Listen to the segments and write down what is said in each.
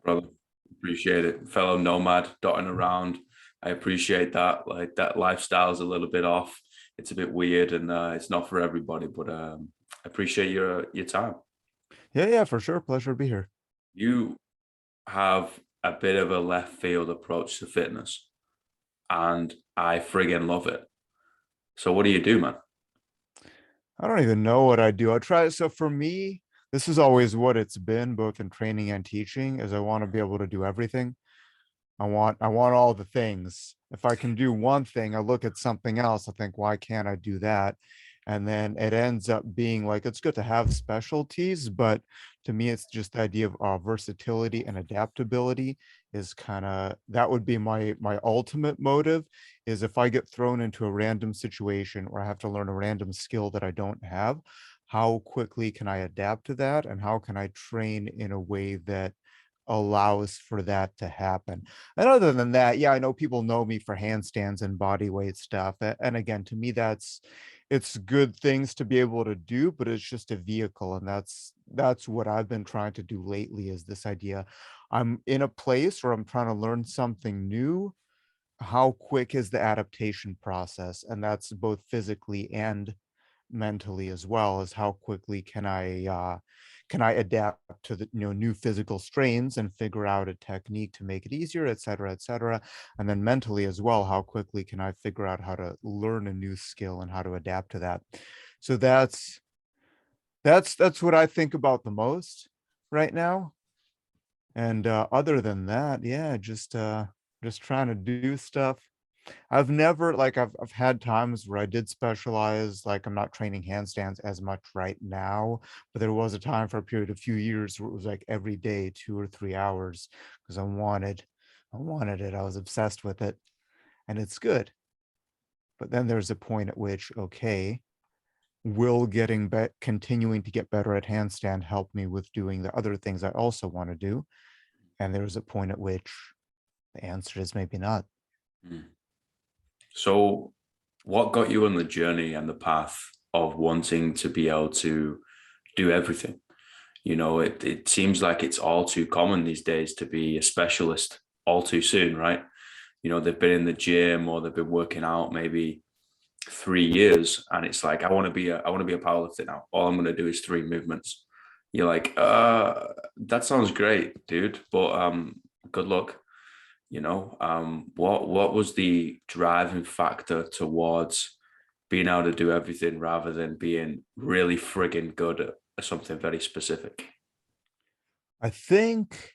brother. Appreciate it. Fellow nomad dotting around. I appreciate that. Like that lifestyle is a little bit off. It's a bit weird and it's not for everybody, but I appreciate your time. Yeah, yeah, for sure. Pleasure to be here. You have a bit of a left field approach to fitness, and I friggin' love it. So what do you do, man? I don't even know what I do. I try. So for me, this is always what it's been, both in training and teaching, is I want to be able to do everything. I want all the things. If I can do one thing, I look at something else, I think, why can't I do that? And then it ends up being like it's good to have specialties, but to me, it's just the idea of versatility and adaptability is kind of that would be my ultimate motive is if I get thrown into a random situation where I have to learn a random skill that I don't have, how quickly can I adapt to that and how can I train in a way that allows for that to happen. And other than that, yeah, I know people know me for handstands and body weight stuff. And again, to me, it's good things to be able to do, but it's just a vehicle. And that's what I've been trying to do lately is this idea. I'm in a place where I'm trying to learn something new. How quick is the adaptation process? And that's both physically and mentally as well as how quickly can I adapt to the new physical strains and figure out a technique to make it easier, et cetera, and then mentally as well, how quickly can I figure out how to learn a new skill and how to adapt to that. So that's what I think about the most right now. And other than that, yeah, just trying to do stuff. I've never like I've had times where I did specialize, like I'm not training handstands as much right now, but there was a time for a period of few years where it was like every day, 2 or 3 hours, because I wanted it. I was obsessed with it, and it's good. But then there's a point at which, okay, will continuing to get better at handstand help me with doing the other things I also want to do? And there's a point at which the answer is maybe not. Mm. So what got you on the journey and the path of wanting to be able to do everything? It seems like it's all too common these days to be a specialist all too soon, right? They've been in the gym or they've been working out maybe 3 years, and it's like I want to be a powerlifter now. All I'm going to do is three movements. You're like, that sounds great, dude, but good luck. What was the driving factor towards being able to do everything rather than being really friggin' good at something very specific? I think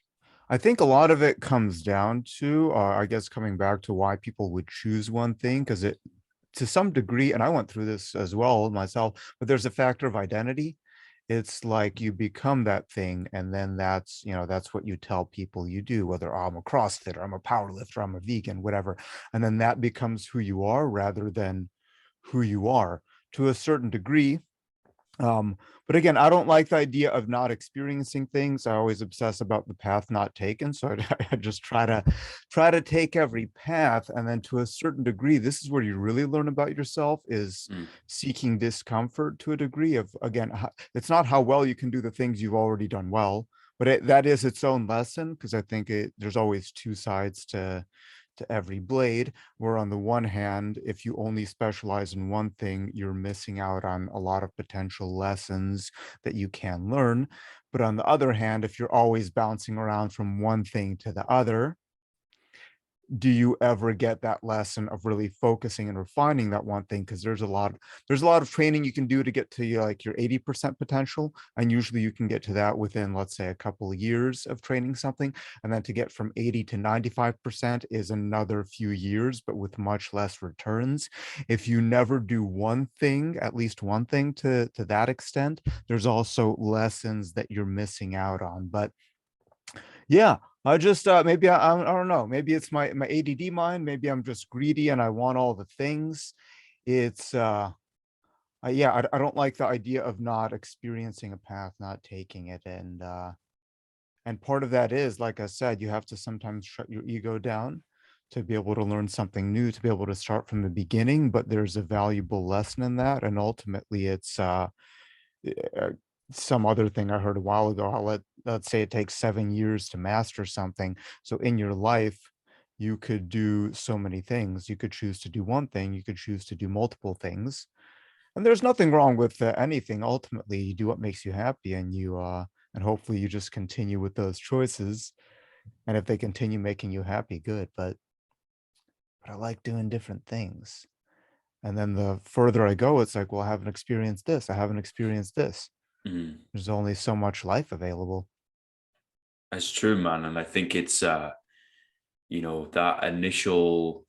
I think a lot of it comes down to, I guess, coming back to why people would choose one thing, because it, to some degree, and I went through this as well myself, but there's a factor of identity. It's like you become that thing, and then that's what you tell people you do, whether I'm a CrossFitter, I'm a power lifter, I'm a vegan, whatever. And then that becomes who you are rather than who you are to a certain degree. um but again, I don't like the idea of not experiencing things. I always obsess about the path not taken, so I just try to take every path, and then to a certain degree this is where you really learn about yourself, is Mm. seeking discomfort to a degree of, again, it's not how well you can do the things you've already done well, but that is its own lesson, because I think there's always two sides to every blade, where on the one hand, if you only specialize in one thing, you're missing out on a lot of potential lessons that you can learn. But on the other hand, if you're always bouncing around from one thing to the other, do you ever get that lesson of really focusing and refining that one thing? Because there's a lot of training you can do to get to like your 80% potential, and usually you can get to that within, let's say, a couple of years of training something. And then to get from 80 to 95% is another few years, but with much less returns. If you never do one thing, at least one thing to that extent, there's also lessons that you're missing out on. But yeah, I just maybe I don't know. Maybe it's my ADD mind. Maybe I'm just greedy and I want all the things. It's yeah, I don't like the idea of not experiencing a path, not taking it, and part of that is, like I said, you have to sometimes shut your ego down to be able to learn something new, to be able to start from the beginning. But there's a valuable lesson in that, and ultimately, it's uh, some other thing I heard a while ago, how let's say it takes 7 years to master something. So in your life, you could do so many things. You could choose to do one thing, you could choose to do multiple things. And there's nothing wrong with anything. Ultimately, you do what makes you happy, and and hopefully you just continue with those choices. And if they continue making you happy, good. But I like doing different things. And then the further I go, it's like, well, I haven't experienced this. I haven't experienced this. Mm. There's only so much life available. That's true, man. And I think it's that initial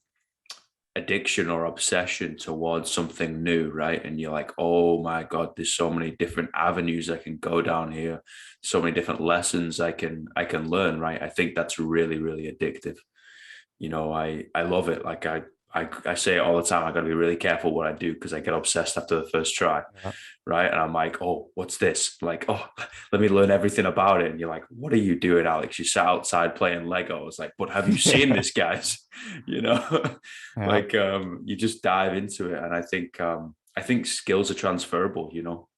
addiction or obsession towards something new, right? And you're like, oh my God, there's so many different avenues I can go down here, so many different lessons I can learn, right? I think that's really, really addictive. I love it. Like I say it all the time. I got to be really careful what I do because I get obsessed after the first try, Yeah. right? And I'm like, oh, what's this? Like, oh, let me learn everything about it. And you're like, what are you doing, Alex? You sat outside playing Lego. It's like, but have you seen Yeah. this, guys? you know, Yeah. like you just dive into it, and I think skills are transferable.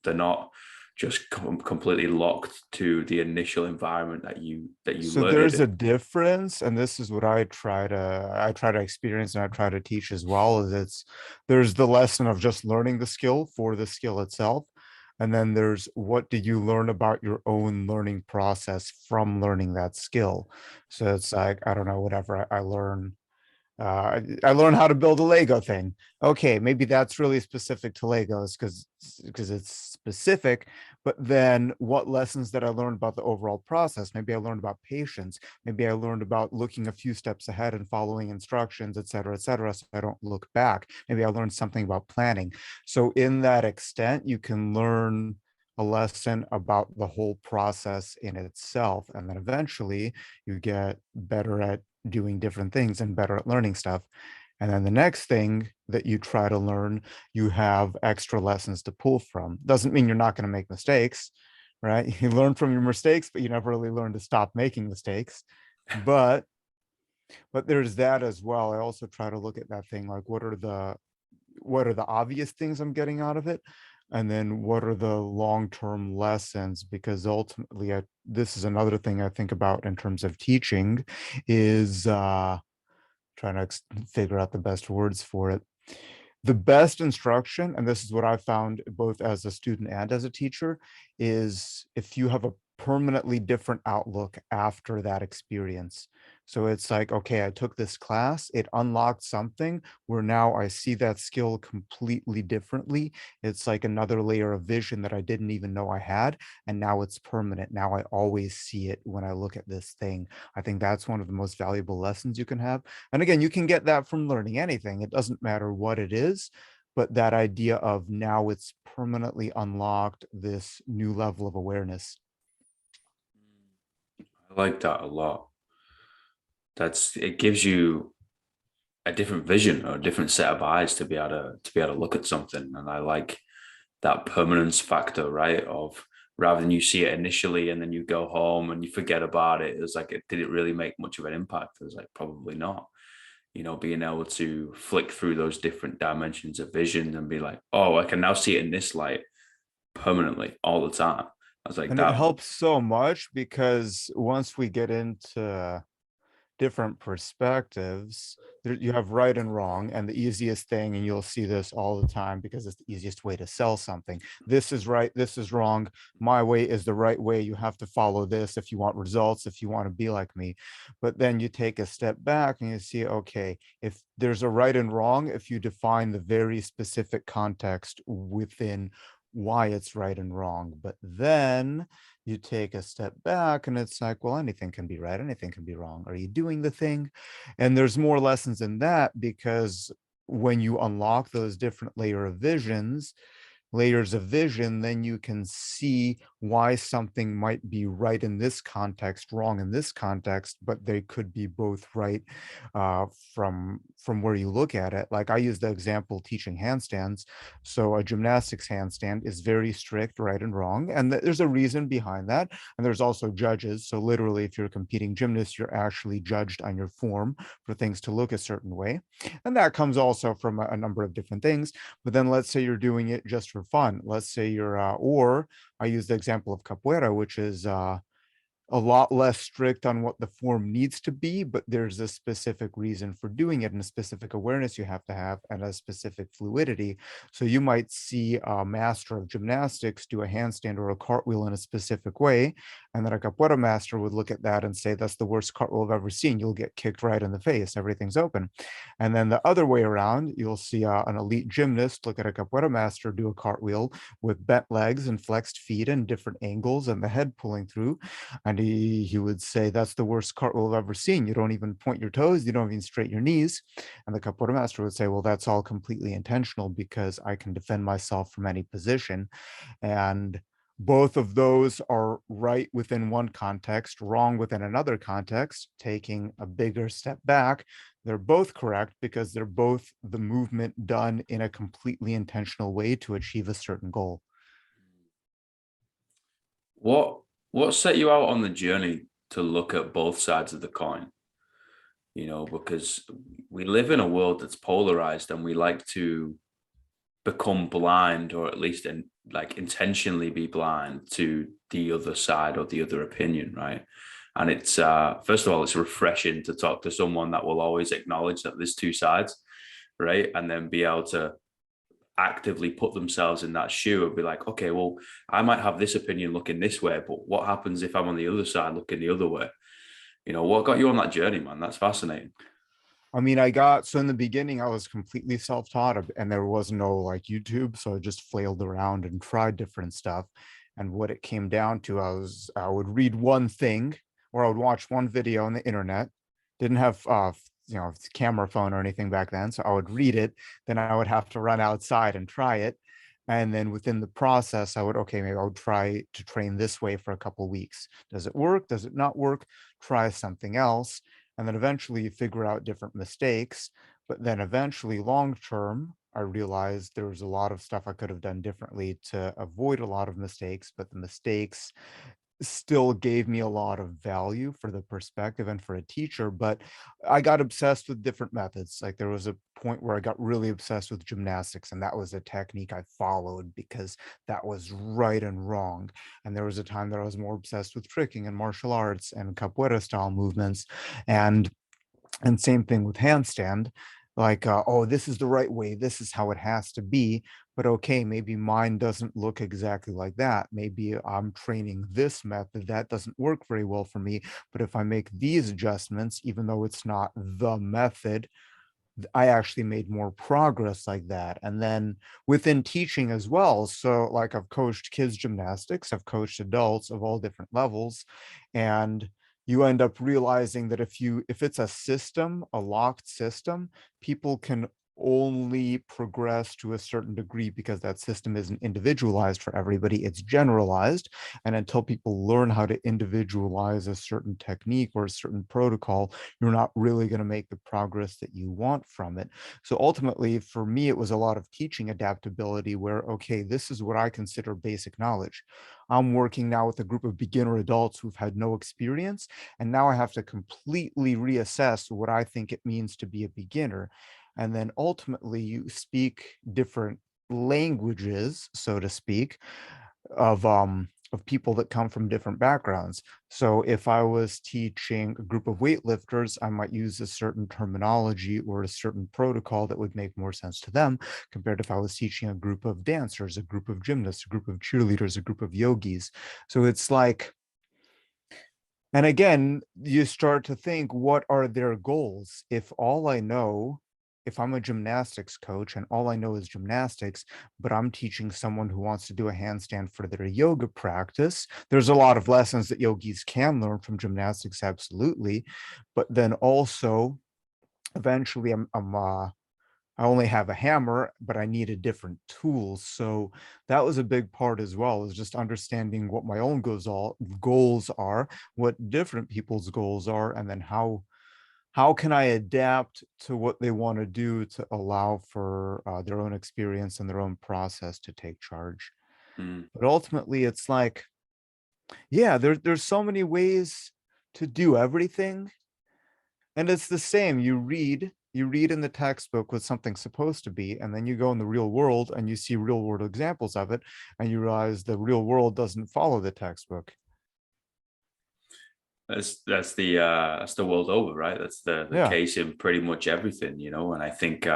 They're not just completely locked to the initial environment that you So learn it there's a in. difference, and this is what I try to experience and I try to teach as well, is there's the lesson of just learning the skill for the skill itself. And then there's what did you learn about your own learning process from learning that skill. So it's like, I don't know, whatever I learn I learned how to build a Lego thing. Okay, maybe that's really specific to Legos because it's specific. But then, what lessons that I learned about the overall process? Maybe I learned about patience. Maybe I learned about looking a few steps ahead and following instructions, et cetera, so I don't look back. Maybe I learned something about planning. So, in that extent, you can learn a lesson about the whole process in itself, and then eventually you get better at doing different things and better at learning stuff. And then the next thing that you try to learn, you have extra lessons to pull from. Doesn't mean you're not going to make mistakes, right? You learn from your mistakes, but you never really learn to stop making mistakes. But there's that as well. I also try to look at that thing like what are the obvious things I'm getting out of it? And then what are the long-term lessons? Because ultimately, this is another thing I think about in terms of teaching is trying to figure out the best words for it. The best instruction, and this is what I found both as a student and as a teacher, is if you have a permanently different outlook after that experience. So it's like, okay, I took this class, it unlocked something where now I see that skill completely differently. It's like another layer of vision that I didn't even know I had. And now it's permanent. Now I always see it when I look at this thing. I think that's one of the most valuable lessons you can have. And again, you can get that from learning anything. It doesn't matter what it is, but that idea of now it's permanently unlocked this new level of awareness. I like that a lot. It gives you a different vision or a different set of eyes to be able to look at something. And I like that permanence factor, right? Of rather than you see it initially and then you go home and you forget about it. It was like, did it really make much of an impact? It was like, probably not. Being able to flick through those different dimensions of vision and be like, oh, I can now see it in this light permanently all the time. I was like, And it that. helps so much because once we get into different perspectives, you have right and wrong, and the easiest thing, and you'll see this all the time because it's the easiest way to sell something. This is right, this is wrong. My way is the right way. You have to follow this if you want results, if you want to be like me. But then you take a step back and you see, okay, if there's a right and wrong, if you define the very specific context within why it's right and wrong. But then you take a step back and it's like, well, anything can be right, anything can be wrong. Are you doing the thing? And there's more lessons in that because when you unlock those different layers of vision, then you can see why something might be right in this context, wrong in this context, but they could be both right uh, from where you look at it. Like I use the example teaching handstands. So a gymnastics handstand is very strict, right and wrong, and there's a reason behind that. And there's also judges. So literally, if you're a competing gymnast, you're actually judged on your form for things to look a certain way, and that comes also from a number of different things. But then let's say you're doing it just for fun. Let's say you're, or I use the example of capoeira, which is a lot less strict on what the form needs to be, but there's a specific reason for doing it and a specific awareness you have to have and a specific fluidity. So you might see a master of gymnastics do a handstand or a cartwheel in a specific way, and then a capoeira master would look at that and say, that's the worst cartwheel I've ever seen. You'll get kicked right in the face. Everything's open. And then the other way around, you'll see an elite gymnast look at a capoeira master do a cartwheel with bent legs and flexed feet and different angles and the head pulling through, and he would say, that's the worst cartwheel I've ever seen. You don't even point your toes. You don't even straighten your knees. And the capoeira master would say, well, that's all completely intentional because I can defend myself from any position. And both of those are right within one context, wrong within another context. Taking a bigger step back, they're both correct because they're both the movement done in a completely intentional way to achieve a certain goal. What what set you out on the journey to look at both sides of the coin? You know, because we live in a world that's polarized and we like to become blind, or at least like intentionally be blind to the other side or the other opinion, right? And it's first of all, it's refreshing to talk to someone that will always acknowledge that there's two sides, right? And then be able to actively put themselves in that shoe and be like, okay, well, I might have this opinion looking this way, but what happens if I'm on the other side looking the other way? You know, what got you on that journey, man? That's fascinating. I mean, so in the beginning, I was completely self-taught and there was no like YouTube. So I just flailed around and tried different stuff. And what it came down to, I would read one thing or I would watch one video on the internet. Didn't have, camera phone or anything back then. So I would read it. Then I would have to run outside and try it. And then within the process, okay, maybe I would try to train this way for a couple weeks. Does it work? Does it not work? Try something else, and then eventually you figure out different mistakes. But then eventually long term, I realized there was a lot of stuff I could have done differently to avoid a lot of mistakes, but the mistakes still gave me a lot of value for the perspective and for a teacher. But I got obsessed with different methods. Like there was a point where I got really obsessed with gymnastics, and that was a technique I followed because that was right and wrong. And there was a time that I was more obsessed with tricking and martial arts and capoeira style movements. And same thing with handstand, like, oh, this is the right way, this is how it has to be. But okay, maybe mine doesn't look exactly like that. Maybe I'm training this method that doesn't work very well for me, but if I make these adjustments, even though it's not the method, I actually made more progress like that. And then within teaching as well. So like I've coached kids gymnastics, I've coached adults of all different levels. And you end up realizing that if it's a system, a locked system, people can only progress to a certain degree because that system isn't individualized for everybody, it's generalized. And until people learn how to individualize a certain technique or a certain protocol, you're not really going to make the progress that you want from it. So ultimately, for me, it was a lot of teaching adaptability where, okay, this is what I consider basic knowledge. I'm working now with a group of beginner adults who've had no experience, and now I have to completely reassess what I think it means to be a beginner. And then ultimately, you speak different languages, so to speak, of people that come from different backgrounds. So if I was teaching a group of weightlifters, I might use a certain terminology or a certain protocol that would make more sense to them compared to if I was teaching a group of dancers, a group of gymnasts, a group of cheerleaders, a group of yogis. So it's like, and again, you start to think, what are their goals? If I'm a gymnastics coach and all I know is gymnastics, but I'm teaching someone who wants to do a handstand for their yoga practice, there's a lot of lessons that yogis can learn from gymnastics, absolutely. But then also, eventually, I only have a hammer, but I needed different tools. So that was a big part as well, is just understanding what my own goals are, what different people's goals are, and then how can I adapt to what they want to do to allow for their own experience and their own process to take charge. Mm. But ultimately, it's like, yeah, there's so many ways to do everything. And it's the same. You read, you read in the textbook what something's supposed to be, and then you go in the real world and you see real world examples of it, and you realize the real world doesn't follow the textbook. That's the world over, right? That's the Yeah, case in pretty much everything, you know. And I think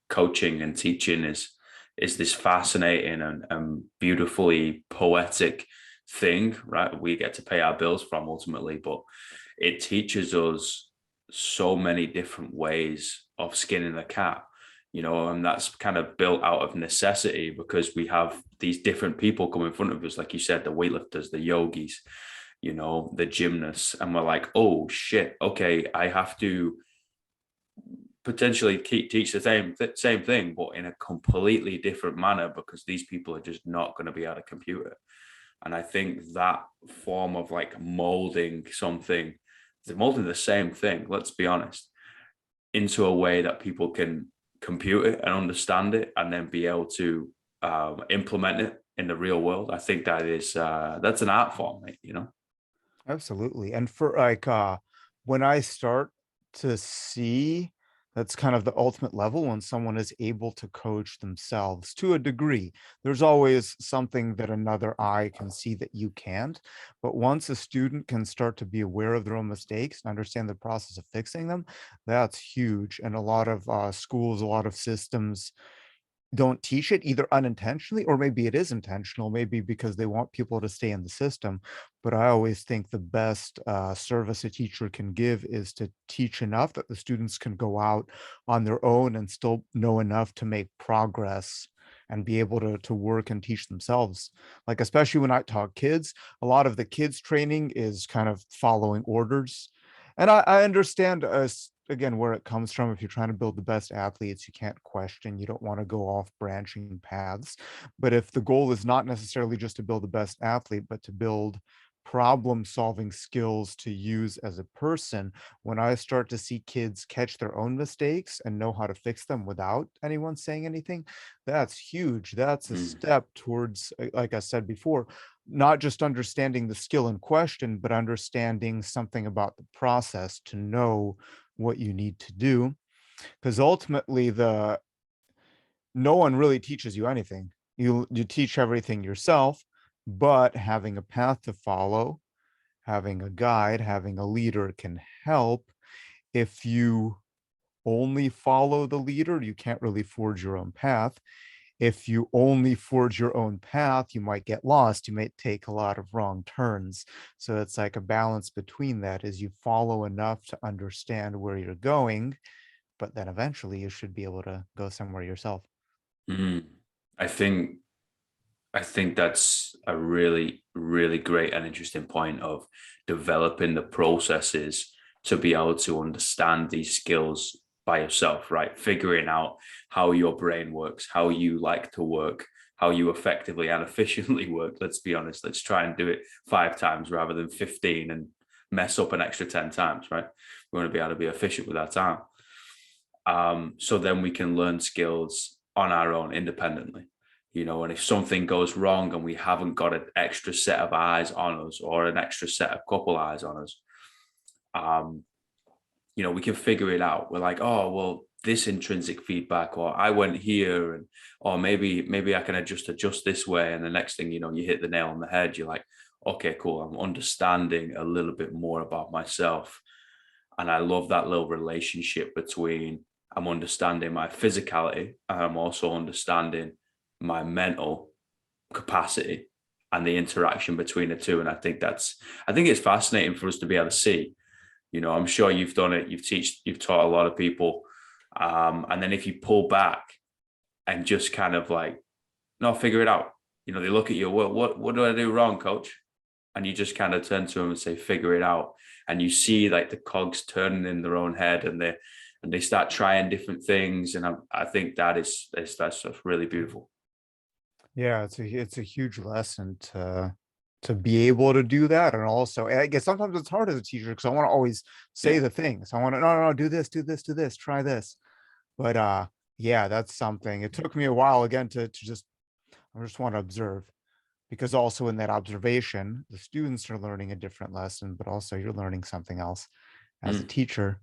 coaching and teaching is this fascinating and beautifully poetic thing, right? We get to pay our bills from ultimately, but it teaches us so many different ways of skinning a cat, you know, and that's kind of built out of necessity because we have these different people come in front of us, like you said, the weightlifters, the yogis, you know, the gymnasts, and we're like, oh shit, okay, I have to potentially teach the same thing, but in a completely different manner because these people are just not going to be able to compute it. And I think that form of like molding something, they're molding the same thing, let's be honest, into a way that people can compute it and understand it and then be able to implement it in the real world. I think that is that's an art form, mate, you know. absolutely. And for like when I start to see, that's kind of the ultimate level when someone is able to coach themselves to a degree. There's always something that another eye can see that you can't. But once a student can start to be aware of their own mistakes and understand the process of fixing them, that's huge. And a lot of schools, a lot of systems don't teach it either unintentionally, or maybe it is intentional, maybe because they want people to stay in the system. But I always think the best service a teacher can give is to teach enough that the students can go out on their own and still know enough to make progress and be able to work and teach themselves. Like, especially when I talk kids, a lot of the kids training is kind of following orders. And I understand again where it comes from. If you're trying to build the best athletes, you can't question, you don't want to go off branching paths. But if the goal is not necessarily just to build the best athlete, but to build problem solving skills to use as a person, when I start to see kids catch their own mistakes and know how to fix them without anyone saying anything, that's huge. That's a Mm. step towards, like I said before, not just understanding the skill in question, but understanding something about the process to know what you need to do. Because ultimately, the no one really teaches you anything. You teach everything yourself, but having a path to follow, having a guide, having a leader can help. If you only follow the leader, you can't really forge your own path. If you only forge your own path, you might get lost. You might take a lot of wrong turns. So it's like a balance between that, is you follow enough to understand where you're going, but then eventually you should be able to go somewhere yourself. Mm. I think I think that's a really, really great and interesting point of developing the processes to be able to understand these skills by yourself, right? Figuring out how your brain works, how you like to work, how you effectively and efficiently work. Let's be honest, let's try and do it 5 times rather than 15 and mess up an extra 10 times, right? We want to be able to be efficient with our time. So then we can learn skills on our own independently, you know. And if something goes wrong and we haven't got an extra set of eyes on us or an extra set of couple eyes on us, um, you know, we can figure it out. We're like, oh well, this intrinsic feedback, or I went here, and or maybe I can adjust this way, and the next thing you know, you hit the nail on the head. You're like, okay, cool, I'm understanding a little bit more about myself. And I love that little relationship between, I'm understanding my physicality and I'm also understanding my mental capacity and the interaction between the two. And I think it's fascinating for us to be able to see. You know, I'm sure you've done it. You've taught a lot of people. And then if you pull back and just kind of like, no, figure it out. You know, they look at you, what do I do wrong, coach? And you just kind of turn to them and say, figure it out. And you see like the cogs turning in their own head, and they start trying different things. And I think that's just really beautiful. Yeah, it's a huge lesson to be able to do that. And also, I guess sometimes it's hard as a teacher because I want to always say Yeah. the things. I want to, no, no, no, do this, do this, do this, try this. But yeah, that's something. It took me a while again to just, I just want to observe, because also in that observation, the students are learning a different lesson, but also you're learning something else as a Mm. teacher.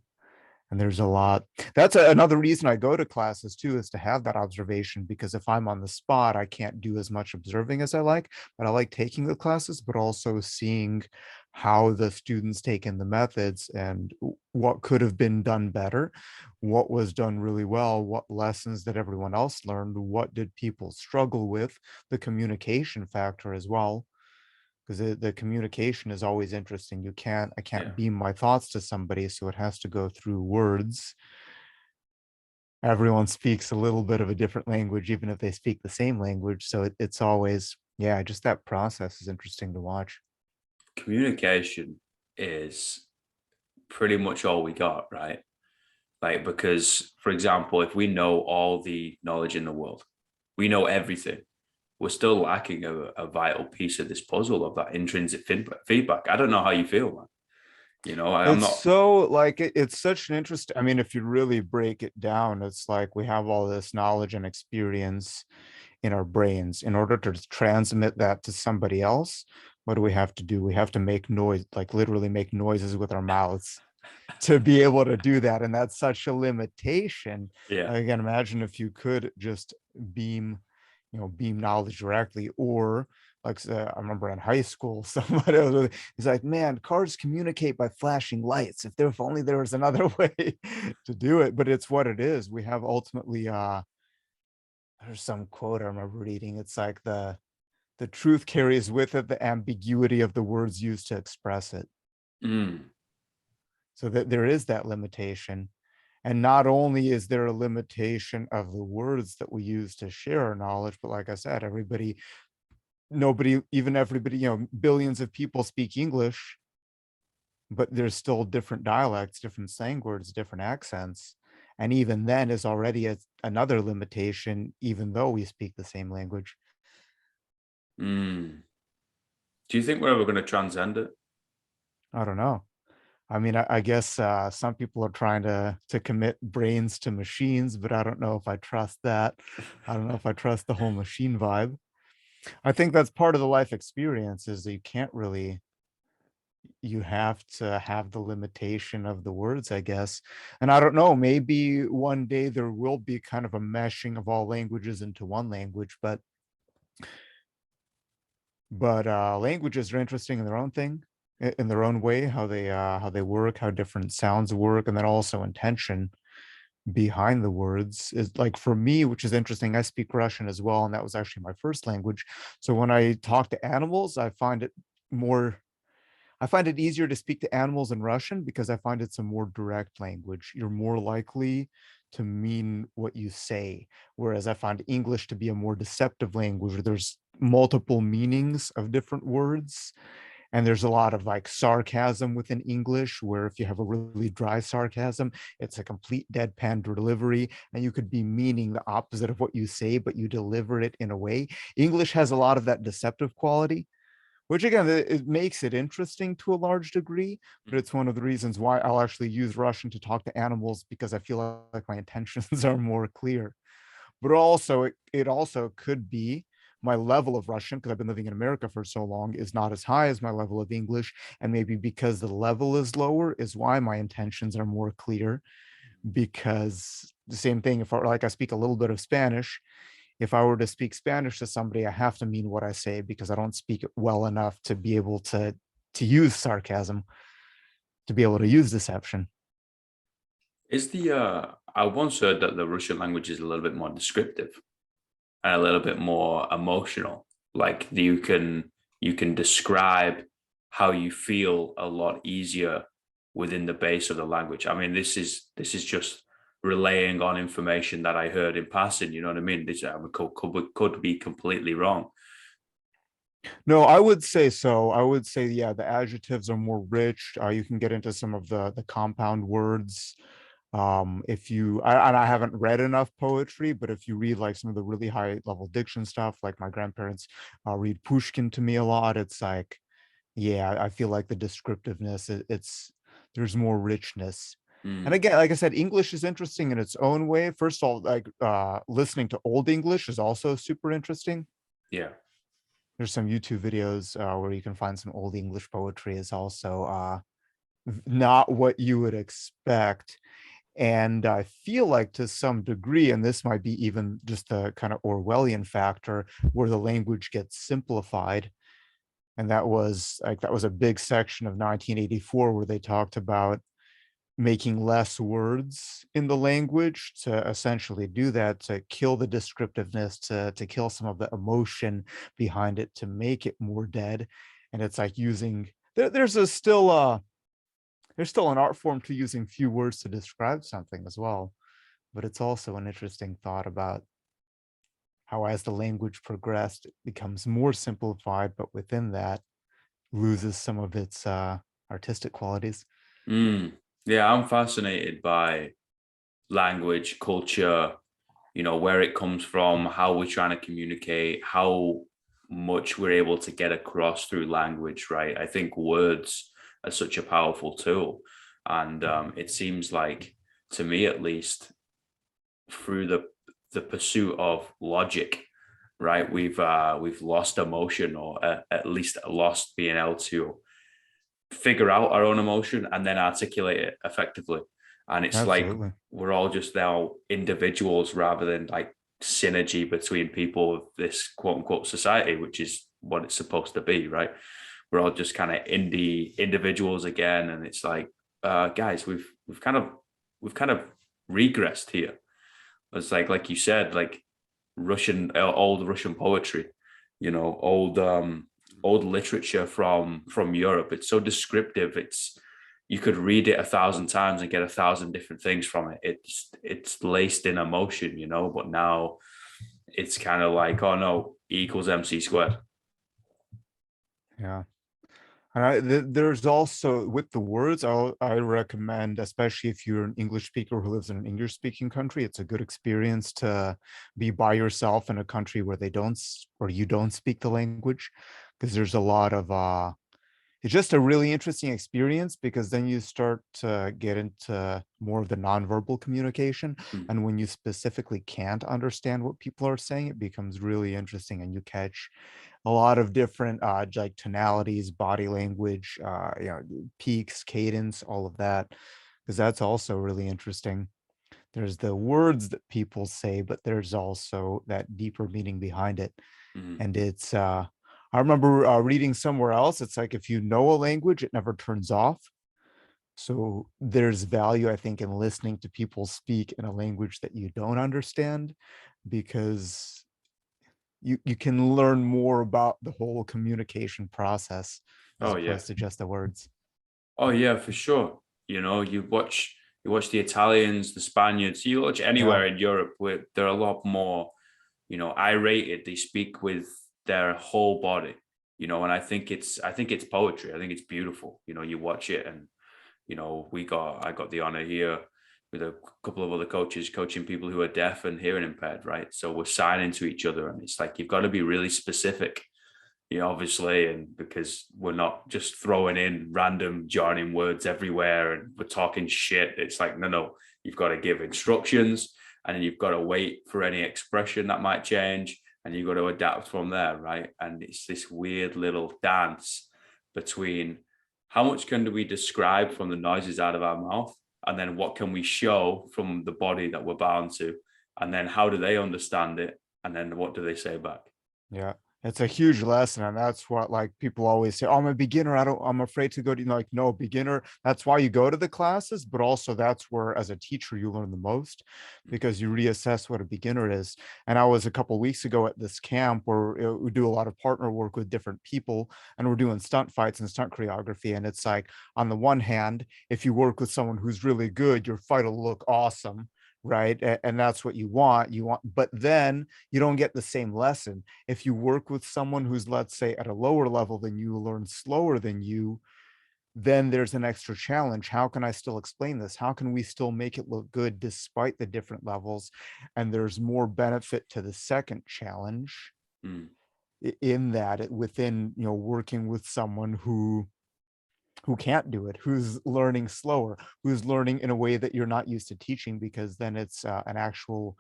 And there's a lot. That's another reason I go to classes too, is to have that observation, because if I'm on the spot, I can't do as much observing as I like, but I like taking the classes, but also seeing how the students take in the methods and what could have been done better, what was done really well, what lessons that everyone else learned, what did people struggle with, the communication factor as well, because the communication is always interesting. I Yeah. can't beam my thoughts to somebody, so it has to go through words. Everyone speaks a little bit of a different language, even if they speak the same language. So it's always, yeah, just that process is interesting to watch. Communication is pretty much all we got, right? Like, because, for example, if we know all the knowledge in the world, we know everything, we're still lacking a vital piece of this puzzle of that intrinsic feedback. I don't know how you feel, man. I'm It's not. so like it's such an interest. I mean, if you really break it down, it's like we have all this knowledge and experience in our brains. In order to transmit that to somebody else, what do we have to do? We have to make noise, like literally make noises with our mouths to be able to do that. And that's such a limitation. Yeah. Again, imagine if you could just beam, beam knowledge directly, or like I remember in high school, somebody he's like, man, cars communicate by flashing lights. If only there was another way to do it. But it's what it is. We have ultimately there's some quote I remember reading. It's like the truth carries with it the ambiguity of the words used to express it. Mm, So that there is that limitation. And not only is there a limitation of the words that we use to share our knowledge, but like I said, even everybody, billions of people speak English, but there's still different dialects, different slang words, different accents. And even then is already another limitation, even though we speak the same language. mm. Do you think we're ever going to transcend it? I don't know. I mean, I guess some people are trying to commit brains to machines, but I don't know if I trust that. I don't know if I trust the whole machine vibe. I think that's part of the life experience, is that you have to have the limitation of the words, I guess. And I don't know, maybe one day there will be kind of a meshing of all languages into one language, but languages are interesting in their own thing, in their own way, how they work, how different sounds work, and then also intention behind the words is like, for me, which is interesting. I speak Russian as well, and that was actually my first language. So when I talk to animals, more I find it easier to speak to animals in Russian, because I find it's a more direct language. You're more likely to mean what you say. Whereas I find English to be a more deceptive language, where there's multiple meanings of different words. And there's a lot of like sarcasm within English, where if you have a really dry sarcasm, it's a complete deadpan delivery, and you could be meaning the opposite of what you say, but you deliver it in a way. English has a lot of that deceptive quality, which again, it makes it interesting to a large degree, but it's one of the reasons why I'll actually use Russian to talk to animals, because I feel like my intentions are more clear. But also, it also could be my level of Russian, because I've been living in America for so long, is not as high as my level of English. And maybe because the level is lower is why my intentions are more clear. Because the same thing, if I speak a little bit of Spanish, if I were to speak Spanish to somebody, I have to mean what I say, because I don't speak it well enough to be able to use sarcasm, to be able to use deception. Is the I once heard that the Russian language is a little bit more descriptive and a little bit more emotional. Like you can describe how you feel a lot easier within the base of the language. I mean, this is just relaying on information that I heard in passing. You know what I mean? This could be completely wrong. No, I would say so. I would say, yeah, the adjectives are more rich. You can get into some of the compound words. If you, and I haven't read enough poetry, but if you read like some of the really high level diction stuff, like my grandparents read Pushkin to me a lot, it's like, yeah, I feel like the descriptiveness, there's more richness. And Mm, again, like I said, English is interesting in its own way. First of all, like listening to old English is also super interesting. yeah. There's some YouTube videos where you can find some old English poetry is also not what you would expect. And I feel like to some degree, and this might be even just the kind of Orwellian factor where the language gets simplified. And that was a big section of 1984 where they talked about making less words in the language to essentially do that, to kill the descriptiveness, to kill some of the emotion behind it, to make it more dead. And it's like using there's still an art form to using few words to describe something as well. But it's also an interesting thought about how as the language progressed, it becomes more simplified, but within that loses some of its artistic qualities. Mm. Yeah, I'm fascinated by language, culture, where it comes from, how we're trying to communicate, how much we're able to get across through language, right? I think words are such a powerful tool. And it seems like, to me at least, through the pursuit of logic, right, we've lost emotion, or at least lost being able to figure out our own emotion and then articulate it effectively. And it's like Absolutely. we're all just now individuals rather than like synergy between people of this quote unquote society, which is what it's supposed to be, right? We're all just kind of indie individuals again, and it's like, guys, we've kind of regressed here. It's like you said, like Russian, old Russian poetry, old literature from Europe. It's so descriptive. You could read it 1,000 times and get 1,000 different things from it. It's laced in emotion, But now it's kind of like, oh no, E equals MC squared. Yeah. And there's also with the words, I recommend, especially if you're an English speaker who lives in an English speaking country, it's a good experience to be by yourself in a country where or you don't speak the language, because there's a lot of it's just a really interesting experience, because then you start to get into more of the nonverbal communication. Mm, And when you specifically can't understand what people are saying, it becomes really interesting, and you catch a lot of different like tonalities, body language, peaks, cadence, all of that, because that's also really interesting. There's the words that people say, but there's also that deeper meaning behind it. mm, And it's I remember reading somewhere else, it's like if you know a language, it never turns off. So there's value, I think, in listening to people speak in a language that you don't understand, because you can learn more about the whole communication process as oh yeah. opposed to just the words. Oh yeah, for sure. You watch the Italians, the Spaniards, you watch Yeah. anywhere in Europe where they're a lot more, irated. They speak with their whole body, and I think it's poetry. I think it's beautiful. You watch it, and I got the honor here with a couple of other coaches coaching people who are deaf and hearing impaired, right? So we're signing to each other, and it's like you've got to be really specific, obviously, and because we're not just throwing in random jarring words everywhere and we're talking shit. It's like, no, you've got to give instructions, and then you've got to wait for any expression that might change, and you've got to adapt from there, right? And it's this weird little dance between how much can we describe from the noises out of our mouth, and then what can we show from the body that we're bound to, and then how do they understand it, and then what do they say back? Yeah, it's a huge lesson, and that's what like people always say. Oh, I'm a beginner. I'm afraid to go to like no beginner. That's why you go to the classes, but also that's where as a teacher you learn the most, because you reassess what a beginner is. And I was a couple weeks ago at this camp where we do a lot of partner work with different people, and we're doing stunt fights and stunt choreography. And it's like on the one hand, if you work with someone who's really good, your fight will look awesome. Right. And that's what you want, but then you don't get the same lesson if you work with someone who's, let's say, at a lower level than you, learn slower than you, then there's an extra challenge. How can I still explain this? How can we still make it look good despite the different levels? And there's more benefit to the second challenge Mm, in that within, working with someone who can't do it, who's learning slower, who's learning in a way that you're not used to teaching, because then it's an actual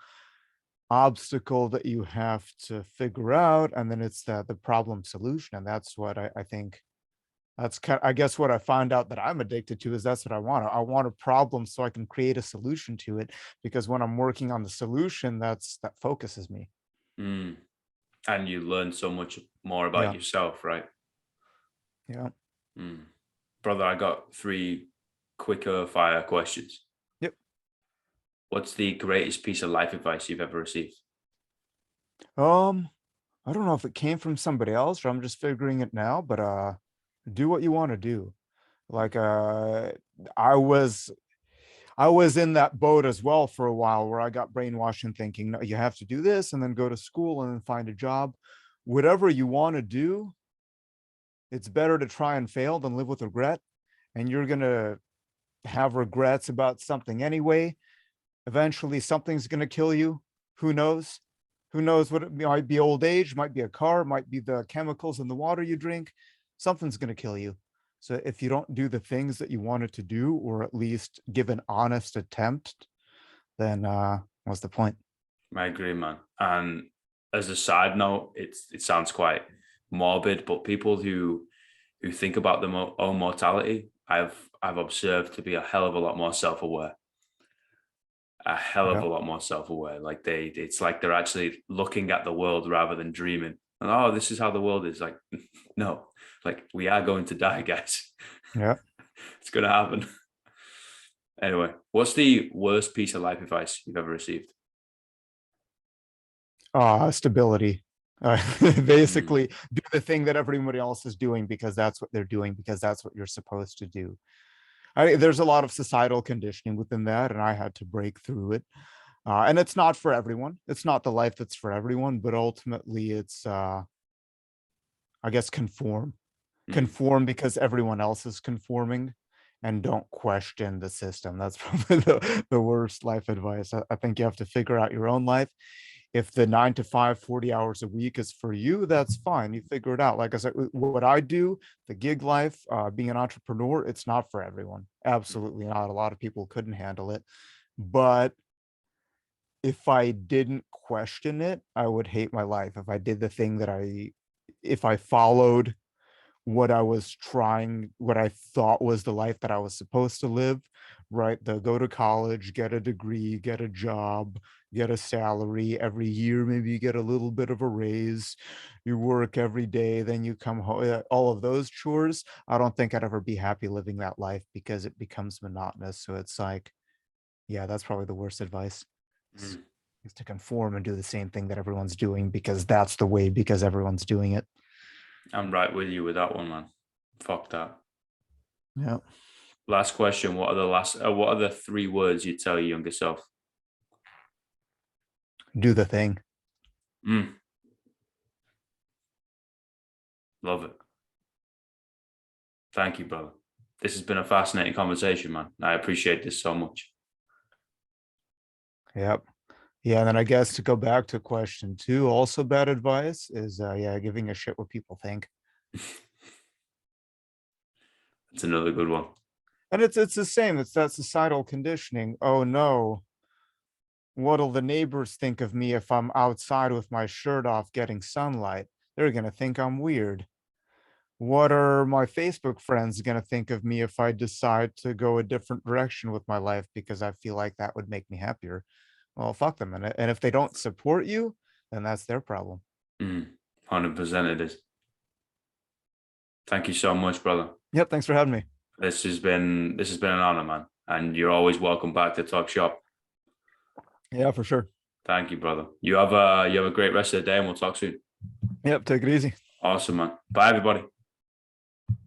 obstacle that you have to figure out, and then it's the problem solution. And that's what I think That's kind of, I guess what I find out that I'm addicted to is that's what I want. I want a problem so I can create a solution to it, because when I'm working on the solution, that focuses me. Mm. And you learn so much more about Yeah. yourself, right? Yeah. Mm. Brother, I got 3 quicker fire questions. Yep. What's the greatest piece of life advice you've ever received? Um, I don't know if it came from somebody else or I'm just figuring it now, but do what you want to do. Like I was I was in that boat as well for a while where I got brainwashed and thinking, no, you have to do this and then go to school and then find a job. Whatever you want to do, it's better to try and fail than live with regret. And you're gonna have regrets about something anyway. Eventually something's gonna kill you. Who knows? Who knows what it might be? Old age, might be a car, might be the chemicals in the water you drink. Something's gonna kill you. So if you don't do the things that you wanted to do, or at least give an honest attempt, then what's the point? I agree, man. And as a side note, it sounds quite morbid, but people who think about their own mortality, I've observed to be a hell of a lot more self-aware. A hell of Yeah, a lot more self-aware. Like it's like they're actually looking at the world rather than dreaming. And oh, this is how the world is. Like, no, like we are going to die, guys. yeah. It's gonna happen. Anyway, what's the worst piece of life advice you've ever received? Stability. Mm, Basically, do the thing that everybody else is doing because that's what they're doing, because that's what you're supposed to do. There's a lot of societal conditioning within that, and I had to break through it. And it's not for everyone. It's not the life that's for everyone, but ultimately, it's I guess mm, conform because everyone else is conforming, and don't question the system. That's probably the worst life advice. I think you have to figure out your own life. If the 9 to 5, 40 hours a week is for you, that's fine. You figure it out. Like I said, what I do, the gig life, being an entrepreneur, it's not for everyone. mm, Absolutely not. A lot of people couldn't handle it. But if I didn't question it, I would hate my life. If I did the thing that if I followed what I was trying, what I thought was the life that I was supposed to live, right? The go to college, get a degree, get a job, get a salary every year, maybe you get a little bit of a raise, you work every day, then you come home, all of those chores. I don't think I'd ever be happy living that life because it becomes monotonous. So it's like, yeah, that's probably the worst advice is, mm. is to conform and do the same thing that everyone's doing because that's the way, because everyone's doing it. I'm right with you with that one, man. Fuck that. Yeah. Last question. What are the 3 words you tell your younger self? Do the thing. Mm, love it. Thank you, brother. This has been a fascinating conversation, man. I appreciate this so much. Yep. Yeah, and then I guess to go back to question 2, also bad advice is, yeah, giving a shit what people think. It's another good one. And it's the same, it's that societal conditioning. "Oh, no, what'll the neighbors think of me if I'm outside with my shirt off getting sunlight? They're gonna think I'm weird. What are my Facebook friends gonna think of me if I decide to go a different direction with my life because I feel like that would make me happier?" Well, fuck them, and if they don't support you, then that's their problem. 100% it is. Thank you so much, brother. Yep, thanks for having me. This has been an honor, man. And you're always welcome back to talk shop. Yeah, for sure. Thank you, brother. You have a great rest of the day and we'll talk soon. Yep, take it easy. Awesome, man. Bye everybody.